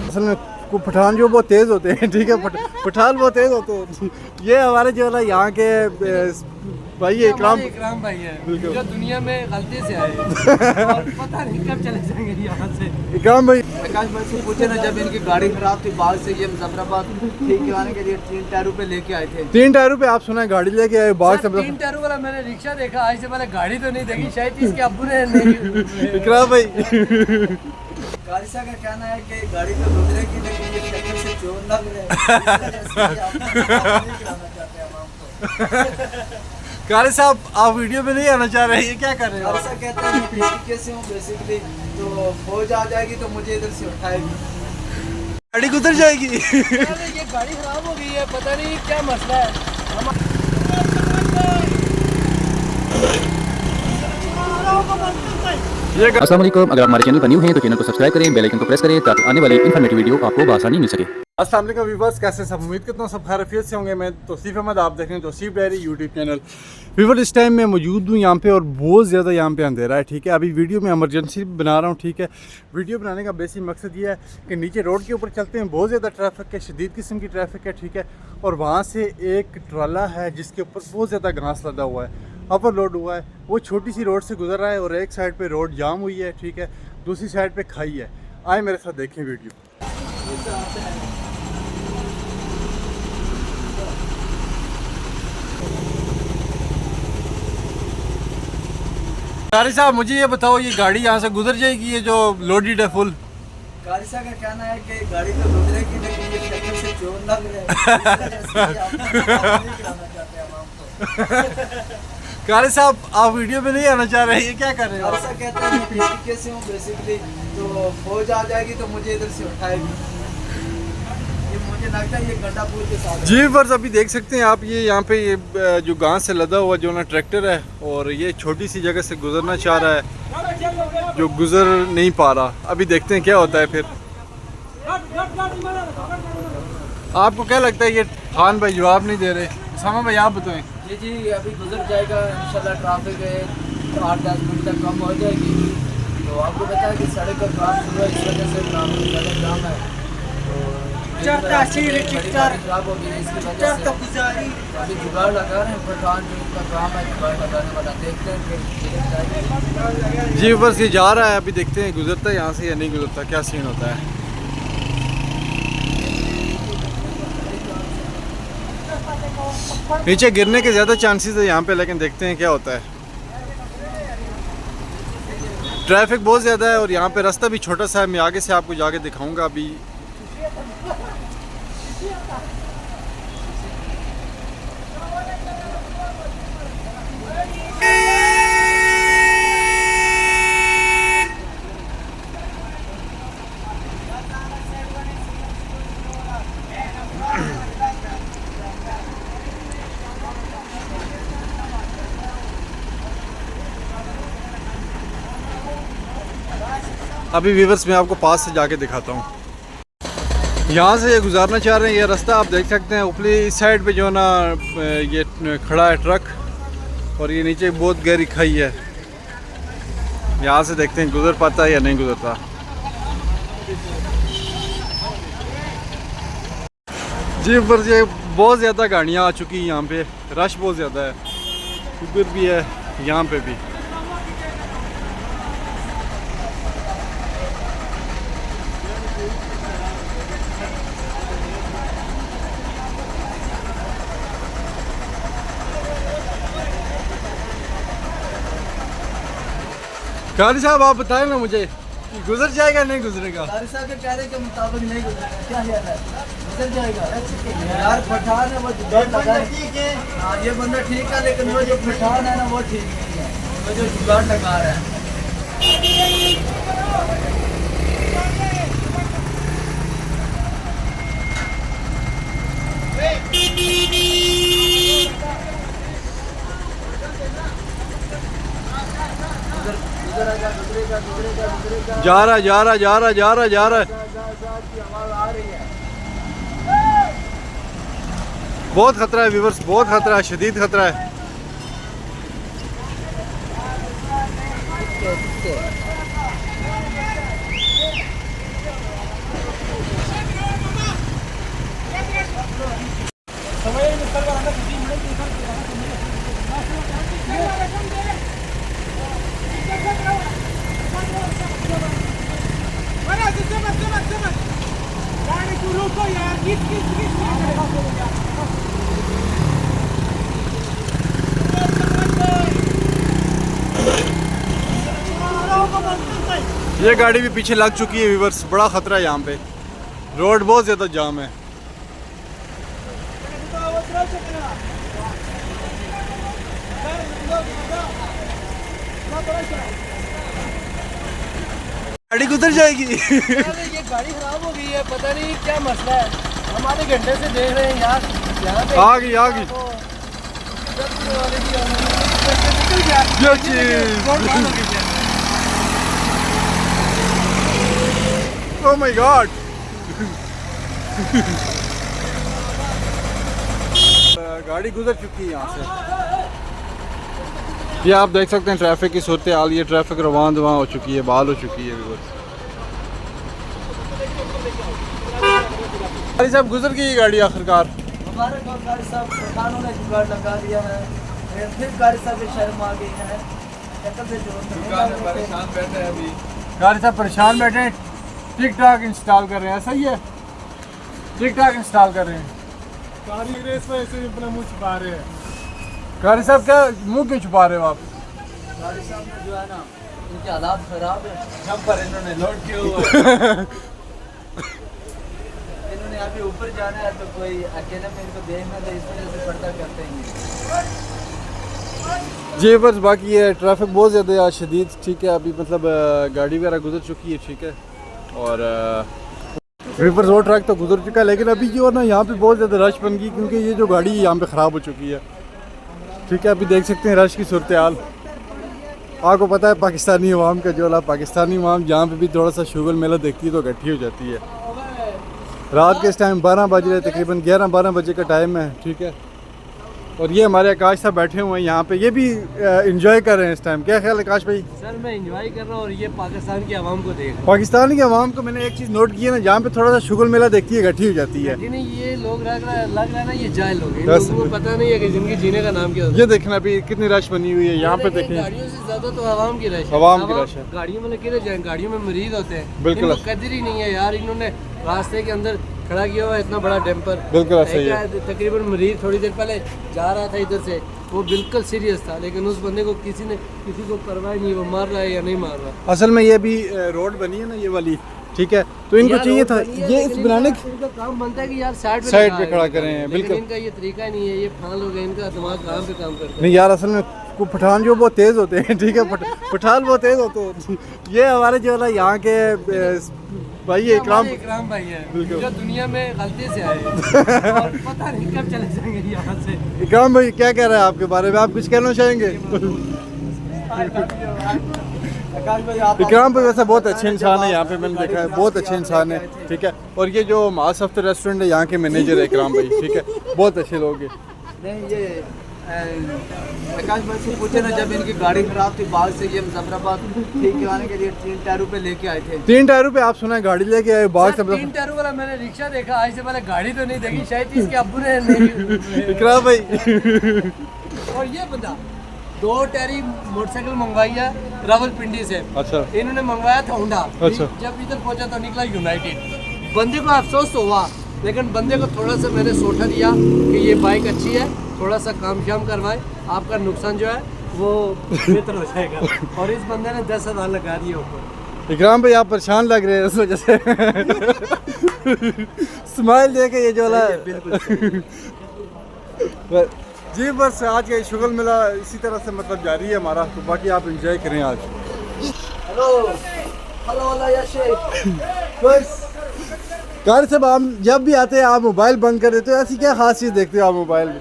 असल में पठान जो बहुत तेज़ होते हैं, ठीक है, पठान बहुत तेज़ होते हैं। ये हमारे जो है ना यहाँ के भाई है, इकराम भाई है जो दुनिया में गलती से आए और पता नहीं कब चले जाएंगे यहाँ से। इकराम भाई प्रकाश भाई से पूछे ना, जब इनकी गाड़ी खराब थी बाग से ये मुजफ्फराबाद ठीक कराने के लिए 3 टायरों पे लेके आए थे। 3 टायरों पे आप सुना गाड़ी लेके आए बाग से? 3 टायरों वाला मैंने रिक्शा देखा, आज से पहले गाड़ी तो नहीं देखी, शायद इसके अब्बू ने नहीं। इकराम भाई गाड़िसा का कहना है कि गाड़ी तो गुजरेगी लेकिन ये शक्ल से चोर लग रहे कारी साहब आप वीडियो में नहीं आना चाह रहे हैं, ये क्या कर रहे हैं? गाड़िसा कहता है मैं तरीके से हूँ बेसिकली, तो फौज आ जाएगी तो मुझे इधर से उठाएगी, गाड़ी गुजर जाएगी। ये गाड़ी खराब हो गई है, पता नहीं क्या मसला है। अस्सलाम वालेकुम, अगर आप हमारे चैनल पर न्यू हैं तो चैनल को सब्सक्राइब करें, बेल आइकन को प्रेस करें ताकि आने वाली इन्फॉर्मेटिव वीडियो आपको आसानी मिल सके। अस्सलाम वालेकुम व्यूअर्स, कैसे सब? उम्मीद करता हूँ सब खैरियत से होंगे। मैं तौसीफ अहमद, आप देख रहे हैं Tauseef diary YouTube channel. Viewers इस टाइम मैं मौजूद हूँ यहाँ पे और बहुत ज़्यादा यहाँ पे अंधेरा है, ठीक है। अभी वीडियो में इमरजेंसी बना रहा हूँ, ठीक है। वीडियो बनाने का बेसिक मकसद ये है कि नीचे रोड के ऊपर चलते हैं, बहुत ज़्यादा ट्रैफिक है, शदीद किस्म की ट्रैफिक है, ठीक है। और वहाँ से एक ट्राला है जिसके ऊपर बहुत ज़्यादा घास लदा हुआ है, ओवर लोड हुआ है, वो छोटी सी रोड से गुजर रहा है और एक साइड पे रोड जाम हुई है, ठीक है, दूसरी साइड पे खाई है। आए मेरे साथ देखें वीडियो। कारी साहब मुझे ये बताओ, ये गाड़ी यहाँ से गुजर जाएगी, ये जो लोडेड है फुल? गाड़िसा का कहना है कि गाड़ी तो गुजरेगी लेकिन ये शक्ल से चोर लग रहे। कारी साहब आप वीडियो में नहीं आना चाह रहे हैं, ये क्या कर रहे हैं? गाड़िसा कहता है मैं तरीके से हूँ बेसिकली, तो फौज आ जाएगी तो मुझे इधर से उठाएगी, ये मुझे लगता है ये गड्ढापुर के साथ। जी बस अभी देख सकते हैं आप, ये यहाँ पे ये जो घास से लदा हुआ जो ना ट्रैक्टर है और ये छोटी सी जगह से गुजरना चाह रहा है जो गुजर नहीं पा रहा। अभी देखते हैं क्या होता है फिर। आपको क्या लगता है ये खान भाई जवाब नहीं दे रहे? सामा भाई आप बताएं। जी अभी गुजर जाएगा इंशाल्लाह, ट्रैफिक है 8-10 मिनट तक कम हो जाएगी। तो आपको पता है कि सड़क का काम शुरू है, इस वजह से ट्रैफिक ज़्यादा जाम है, खराब हो गई इसकी वजह से अभी जुगाड़ लगा रहे हैं। पठान जो उनका काम है जुगाड़ लगाने वाला, देखते हैं फिर। जी बस ये जा रहा है, अभी देखते हैं गुजरता है यहाँ से या नहीं गुजरता, क्या सीन होता है। नीचे गिरने के ज़्यादा चांसेस है यहाँ पे, लेकिन देखते हैं क्या होता है। ट्रैफिक बहुत ज़्यादा है और यहाँ पे रास्ता भी छोटा सा है, मैं आगे से आपको जाके दिखाऊंगा अभी। अभी व्यूअर्स मैं आपको पास से जाके दिखाता हूँ। यहाँ से ये गुजारना चाह रहे हैं, ये रास्ता आप देख सकते हैं। ऊपरी इस साइड पे जो ना ये खड़ा है ट्रक और ये नीचे बहुत गहरी खाई है। यहाँ से देखते हैं गुजर पाता है या नहीं गुजरता। जी पर ये बहुत ज़्यादा गाड़ियाँ आ चुकी हैं यहाँ पे, रश बहुत ज़्यादा है, उधर भी है यहाँ पे भी। कारी साहब आप बताएं ना मुझे, गुजर जाएगा नहीं गुजरेगा? गाड़िसा के कहने के मुताबिक नहीं गुजरेगा, क्या है गुजर जाएगा यार। पठान है वो जुगाड़ लगा है, हाँ ये बंदा ठीक है, लेकिन वो जो पठान है ना वो ठीक नहीं है, वो जो जुगाड़ लगा रहा है। जा रहा जा रहा जा रहा जा रहा जा रहा बहुत खतरा है व्यूअर्स, बहुत खतरा है, शदीद खतरा है। है ठीक है। ये गाड़ी भी पीछे लग चुकी है व्यूअर्स, बड़ा ख़तरा है यहाँ पे, रोड बहुत ज़्यादा जाम है। गाड़ी गुजर जाएगी। ये गाड़ी खराब हो गई है, पता नहीं क्या मसला है। हम आधे घंटे से देख रहे हैं यार, यहाँ पे आ गई आ गई ये चीज़। Oh my God. गाड़ी गुजर चुकी है यहाँ से। ये आप देख सकते हैं ट्रैफिक की सूरत हाल, ये ट्रैफिक रवान दवां हो चुकी है, बहाल हो चुकी है। गाड़ी साहब गुजर गई गाड़ी आखिरकार। हमारे गाड़ी साहब पठानों ने जुगाड़ लगा दिया है, फिर गाड़ी साहब की शर्म आ गई है। परेशान बैठे हैं अभी, गाड़ी साहब परेशान बैठे हैं, टिक टाक इंस्टॉल कर रहे हैं। सही है, टिक टाक इंस्टॉल कर रहे हैं। गाड़ी रेस में ऐसे अपना मुंह छुपा रहे हैं। गाड़ी साहब क्या मुंह क्यों छुपा रहे हो आप? गाड़ी साहब में जो है ना, उनके हालात खराब है, जंपर इन्होंने लोड किया हुआ है। इन्होंने अभी ऊपर जाना है तो कोई अकेले में इनको देखना था, इस वजह से पर्दा करते हैं। जी बस बाकी ये ट्रैफिक बहुत ज़्यादा शदीद, ठीक है। अभी मतलब गाड़ी वगैरह गुजर चुकी है, ठीक है। और रिवर रोड ट्रैक तो गुजर चुका है, लेकिन अभी जो है ना यहाँ पे बहुत ज़्यादा रश बन गई, क्योंकि ये जो गाड़ी यहाँ पे ख़राब हो चुकी है, ठीक है। अभी देख सकते हैं रश की सूरत हाल। आपको पता है पाकिस्तानी अवाम का जो पाकिस्तानी अवाम जहाँ पे भी थोड़ा सा शुगर मेला देखती है तो इकट्ठी हो जाती है। रात के इस टाइम 12 बज रहे, तकरीबन 11-12 बजे का टाइम है, ठीक है। और ये हमारे आकाश साहब बैठे हुए हैं यहाँ पे, ये भी इंजॉय कर रहे हैं इस टाइम। क्या ख्याल है आकाश भाई? सर मैं इंजॉय कर रहा हूँ और ये पाकिस्तान की आवाम को देख रहा हूँ। पाकिस्तान के अवाम को मैंने एक चीज़ नोट की है ना, जहाँ पे थोड़ा सा शुगर मेला देखती है इकट्ठी हो जाती है। नहीं ये लोग लग रहा है ना, ये जाहिल लोग हैं, इन बस। लोगों को पता नहीं है कि जिंदगी जीने का नाम क्या होता है। ये देखना अभी कितनी रश बनी हुई है यहाँ पे, देखें। गाड़ियों से ज्यादा तो आवाम की रश है। आवाम की रश है। गाड़ियों में किधर जाए, गाड़ियों में मरीज होते हैं, बिल्कुल। इनको कदर ही नहीं है यार। इन्होंने रास्ते के अंदर खड़ा किया हुआ है इतना बड़ा डैम्पर, बिल्कुल सही है। तकरीबन मरीज थोड़ी देर पहले जा रहा था इधर से, वो बिल्कुल सीरियस था, लेकिन उस बंदे को किसी को परवाह नहीं, वो मार रहा है या नहीं मार रहा। असल में ये भी रोड बनी है ना ये वाली, ठीक है, तो इनको चाहिए था ये इस बनाने इनका काम बनता है कि यार साइड पे खड़ा करें। बिल्कुल, इनका ये तरीका नहीं है, ये फाल हो गए, इनका दिमाग काम पे काम करता है। नहीं यार, असल में पठान जो बहुत तेज़ होते हैं, ठीक है, पठान बहुत तेज़ होते हैं। ये हमारे जो है यहाँ के भाई इकराम भाई है बिल्कुल। जो दुनिया में गलती से आए और पता नहीं कब चले जाएंगे यहाँ से। इकराम भाई क्या कह रहे हैं आपके बारे में, आप कुछ कहना चाहेंगे? इकराम भाई वैसे बहुत अच्छे इंसान है, यहाँ पे मैंने देखा है, बहुत अच्छे इंसान है, ठीक है। और ये जो मास अफ्तर रेस्टोरेंट है यहाँ के मैनेजर है इकराम भाई, ठीक है, बहुत अच्छे लोग हैं। नहीं ये आकाश भाई से पूछे ना, जब इनकी गाड़ी खराब थी बाग से ये मुजफ्फराबाद ठीक करवाने के लिए 3 टायरों पे लेके आए थे। 3 टायरों पे आप सुना है गाड़ी लेके आए बाग से? 3 टायरों वाला मैंने रिक्शा देखा, आज से पहले गाड़ी तो नहीं देखी, शायद इसके अब्बू ने नहीं। इकराम भाई और ये बंदा 2 टायरी मोटरसाइकिल मंगवाई है रावलपिंडी से। अच्छा, इन्होंने मंगवाया था होंडा। अच्छा। जब इधर पहुंचा तो निकला यूनाइटेड। बंदे को अफसोस तो हुआ, लेकिन बंदे को थोड़ा सा मैंने सोचा दिया कि ये बाइक अच्छी है, थोड़ा सा काम शाम करवाए, आपका नुकसान जो है वो बेहतर हो जाएगा। और इस बंदे ने 10,000 लगा दिए ऊपर। इकराम भाई आप परेशान लग रहे हैं उस वजह से। स्माइल दे के ये जो जी, बस आज का शुगर मेला इसी तरह से मतलब जारी है हमारा, तो बाकी आप एंजॉय करें आज। हेलो हेलो वाला या शेख बस। कार साहब, आप जब भी आते हैं आप मोबाइल बंद कर देते हो, ऐसी क्या खास चीज़ देखते हो आप मोबाइल में?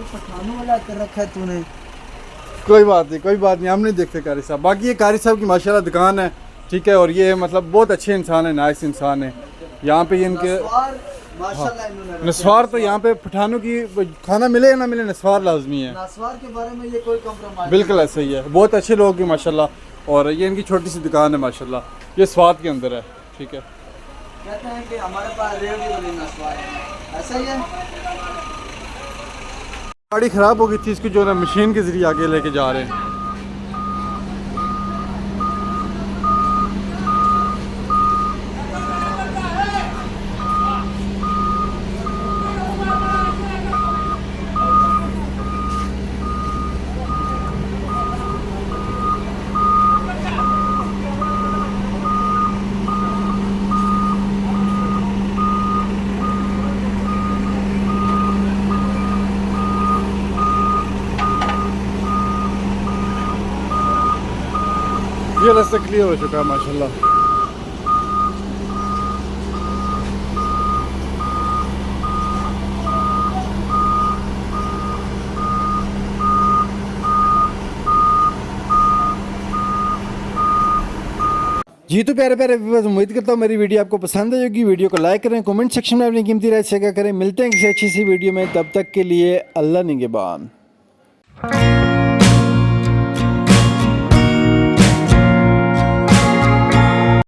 पठानों वाला कर रखा है तूने। कोई बात नहीं, कोई बात नहीं, हम नहीं देखते कारी साहब। बाकी ये कारी साहब की माशाल्लाह दुकान है, ठीक है। और ये मतलब बहुत अच्छे इंसान है, नाइस इंसान है। यहाँ पे इनके माशाल्लाह इन्होंने रखे नस्वार तो हैं। यहाँ पे पठानों की खाना मिले या ना मिले, नस्वार लाजमी है। नस्वार के बारे में ये कोई कॉम्प्रोमाइज बिल्कुल ऐसा ही है, बहुत अच्छे लोग हैं माशाल्लाह। और ये इनकी छोटी सी दुकान है माशाल्लाह, ये स्वाद के अंदर है। ठीक है, कहते हैं कि हमारे पास रेवड़ी वाली नस्वार है, ऐसा ही है। गाड़ी ख़राब हो गई थी, इसको जो है ना मशीन के ज़रिए आगे लेके जा रहे हैं। ये रास्ता क्लियर हो चुका है माशाल्लाह। जी तो प्यारे प्यारे व्यूअर्स, उम्मीद करता हूँ मेरी वीडियो आपको पसंद आई होगी। वीडियो को लाइक करें, कमेंट सेक्शन में अपनी कीमती राय शेयर करें। मिलते हैं किसी अच्छी सी वीडियो में, तब तक के लिए अल्लाह निगहबान।